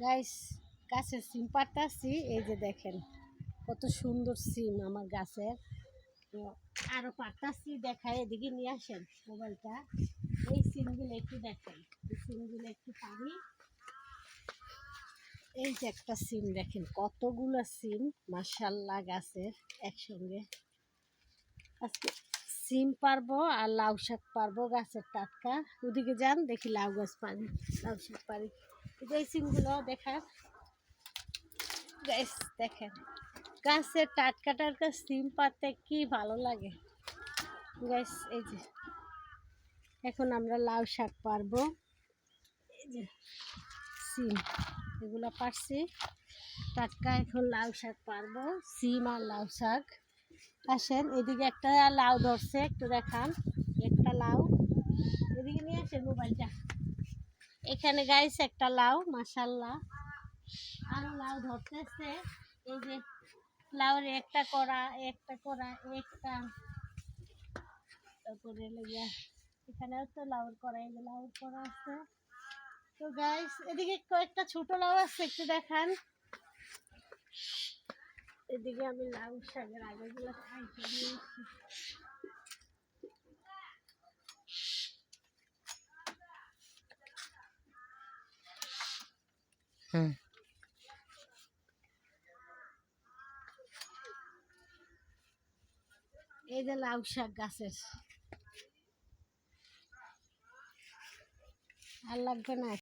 Guys, গাছের সিম পাড়তাছি। এই যে দেখেন কত সুন্দর সিম আমার গাছের। তো আরো পাড়তাছি, দেখায়, এদিকে নিয়ে আসেন মোবাইলটা। এই সিমগুলো একটু দেখেন, এই সিমগুলো একটু পারি। এই যে একটা সিম দেখেন, কতগুলো সিম মাশাআল্লাহ গাছের একসঙ্গে। আজকে সিম পারবো আর লাউ শাক পারবো গাছের টাটকা। ওদিকে যান, দেখি লাউ গাছ পারি, লাউ শাক পারি। এই সিমগুলো দেখার গাইস, দেখেন গাছের টাটকা টাটকা সিম পাতে কি ভালো লাগে গাইস। এই যে এখন আমরা লাউ শাক পারবো। এই যে সিম এগুলো পারছি টাটকা, এখন লাউ শাক পারবো, সিম আর লাউ শাক। আসেন, এদিকে একটা লাউ ধরছে, একটু দেখান। একটা লাউ এদিকে নিয়ে আসেন মোবাইলটা। এখানে গাইস একটা লাউ মাশাআল্লাহ, আরো লাউ ধরতেছে। এই যে লাউর একটা করা, একটা করা, একটা তারপরে লেগে এখানেও তো লাউর করা, এই যে লাউর করা আছে। তো গাইস এদিকে কয়েকটা ছোট লাউ আছে, একটু দেখান। এদিকে আমি লাউ শাকের আগেগুলো খাইতে নিয়েছি। এই যে লাউ শাক গাছের, আর লাগবে না।